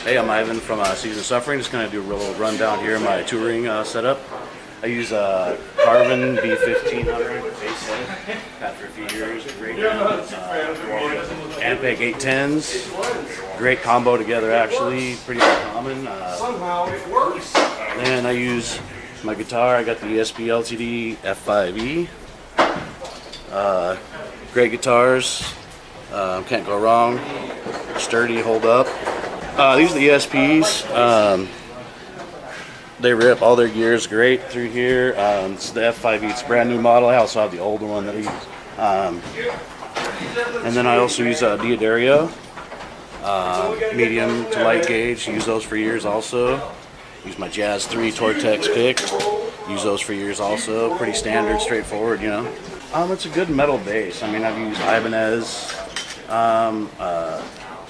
Hey, I'm Ivan from Season of Suffering. Just going to do a little rundown here of my touring setup. I use Carbon B1500 bass head. Had for a few years. Great. Ampeg 810s. Great combo together, actually. Pretty common. Somehow it works. Then I use my guitar. I got the ESP LTD F5E. Great guitars. Can't go wrong. Sturdy, hold up. These are the ESPs. They rip. All their gear is great through here. It's the F5E. It's a brand new model. I also have the older one that I use. And then I also use a Deicide, medium to light gauge. Use those for years also. Use my Jazz 3 Tortex pick. Use those for years also. Pretty standard, straightforward, you know. It's a good metal bass. I mean, I've used Ibanez.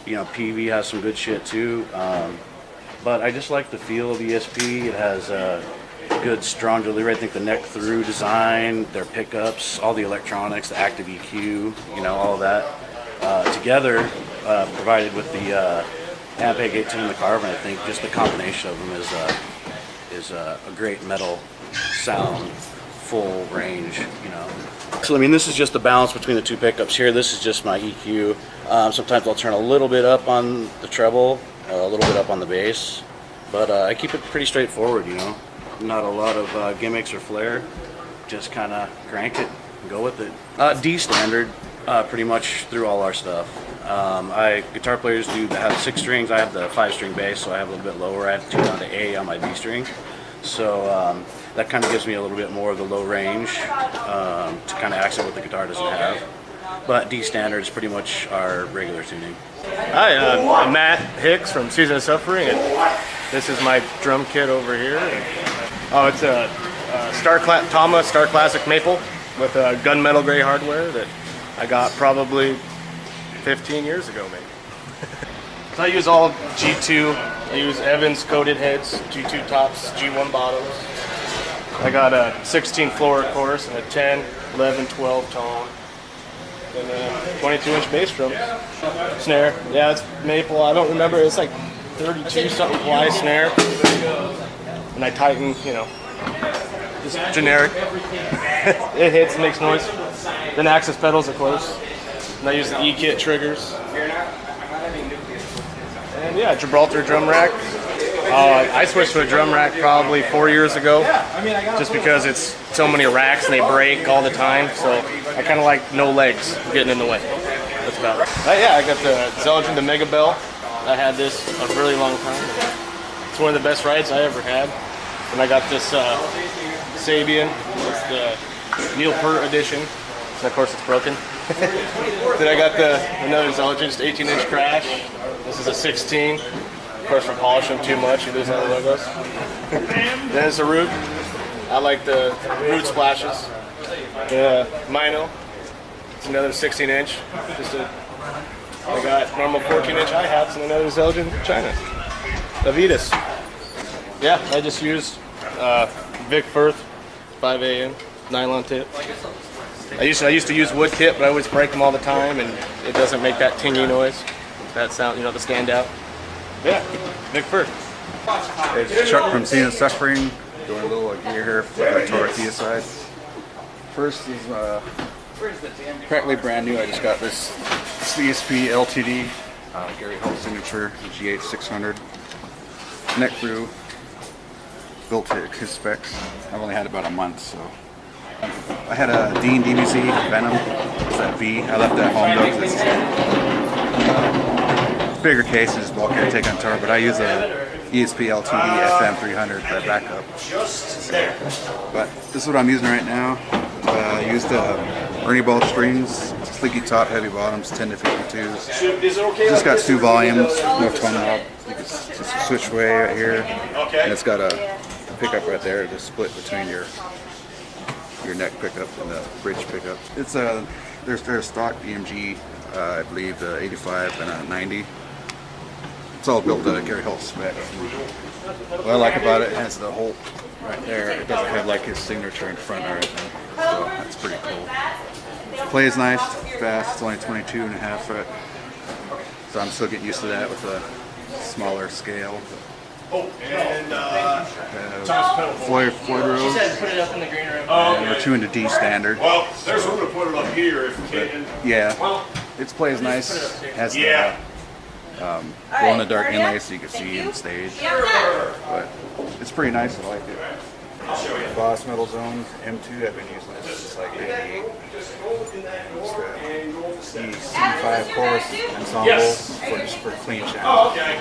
You know, PV has some good shit too. But I just like the feel of the ESP. It has a good, strong delivery. I think the neck through design, their pickups, all the electronics, the active EQ, you know, all of that together, provided with the Ampeg 810 and the Carbon. I think just the combination of them is a great metal sound, full range, you know. So I mean, this is just the balance between the two pickups here. This is just my EQ. Sometimes I'll turn a little bit up on the treble, a little bit up on the bass, but I keep it pretty straightforward, you know. Not a lot of gimmicks or flair. Just kind of crank it and go with it. D standard, pretty much through all our stuff. Guitar players do have 6 strings. I have the 5-string bass, so I have a little bit lower. I have to tune down to A on my D string. So that kind of gives me a little bit more of the low range to kind of accent what the guitar doesn't have. But D standard is pretty much our regular tuning. Hi, I'm Matt Hicks from Season of Suffering, and this is my drum kit over here. Oh, it's a Tama Star Classic Maple with gunmetal gray hardware that I got probably 15 years ago, maybe. So I use all G2. I use Evans coated heads, G2 tops, G1 bottoms. I got a 16 floor, of course, and a 10, 11, 12 tone. And a 22-inch bass drum. Snare. Yeah, it's maple. I don't remember. It's like 32 something ply snare. And I tighten, you know, just generic. It hits, makes noise. Then access pedals, of course. And I use the E-kit triggers. And yeah, Gibraltar drum rack. I switched to a drum rack probably 4 years ago, just because it's so many racks and they break all the time. So I kind of like no legs getting in the way. That's about it. Yeah, I got the Zeldin, the Mega Bell. I had this a really long time. It's one of the best rides I ever had. And I got this Sabian. It's the Neil Peart edition. And of course it's broken. Then I got another Zeldin, just 18-inch Crash. This is a 16. Of course, for polishing them too much, you lose all the logos. Then it's a Root. I like the Root splashes. The Mino. It's another 16-inch. I got normal 14-inch hi-hats and another Zeldin China. Avitas. Yeah, I just used Vic Firth 5AM nylon tip. I used to use wood tip, but I always break them all the time, and it doesn't make that tingy noise. That sound, you know, the standout. Yeah, Vic Firth. It's Chuck from Season of Suffering, doing a little gear here for the Deicide. First is practically brand new. I just got this ESP LTD, Gary Hall signature, GH 600. Neck through, built to his specs. I've only had about a month, so. I had a Dean DBZ Venom, it's that V. I left that home though, 'cause it's bigger cases, bulkier to take on tour, but I use a ESP LTD FM 300 for backup. But this is what I'm using right now. I used Ernie Ball strings, sleeky top, heavy bottoms, 10 to 52s. Just got 2 volumes, no tone knob. You can just switch way right here, and it's got a pickup right there to split between your neck pickup and the bridge pickup. It's there's stock EMG, I believe the 85 and a 90. It's all built to Gary Holt's spec. What I like about it has the Holt right there. It doesn't have like his signature in front or anything, so that's pretty cool. Plays nice, fast. It's only 22.5 fret, so I'm still getting used to that with the smaller scale. And Floyd Rose, Put it up in the green room. and we're tuned to D standard. well, there's room to put it up here if we can. Yeah, Well, it plays nice. Has yeah. the glow in the dark inlay so you can see in the stage. But it's pretty nice. I like it. Boss Metal Zones M2. I've been using this since like '88. It's the C5 chorus ensemble for clean Oh, channel. okay.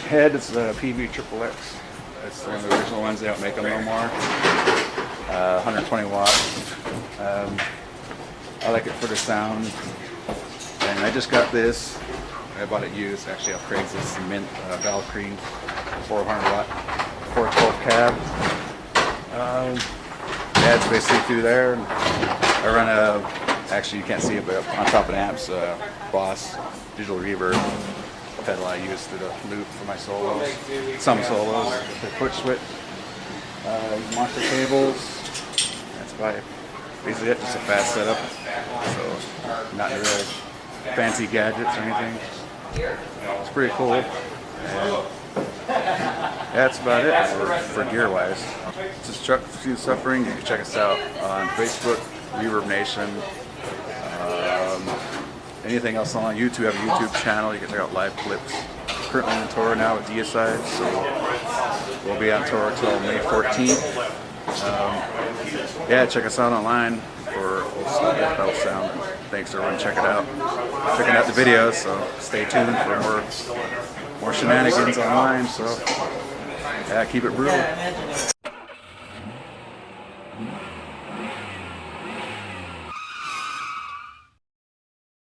Head, it's the PV Triple X. That's one of the original ones. They don't make them no more. 120 watts. I like it for the sound. And I just got this. I bought it used. Actually, off Craigslist. Mint Valkyrie 400 watt 412 cab. Yeah, it's basically through there. I run a, actually you can't see it, but on top of the amps, Boss digital reverb pedal I use to the loop for my solos. Some solos. The quick switch. Monster cables. That's about basically it. Just a fast setup. So not really fancy gadgets or anything. It's pretty cool. And that's about it for gear wise. This is Chuck for Suffering. You can check us out on Facebook, Reverb Nation. Anything else on YouTube? We have a YouTube channel. You can check out live clips. Currently on tour now with Deicide, so we'll be on tour until May 14th. Yeah, check us out online for old school death metal sound. Thanks everyone checking out the videos. So stay tuned for more shenanigans online. So yeah, keep it brutal.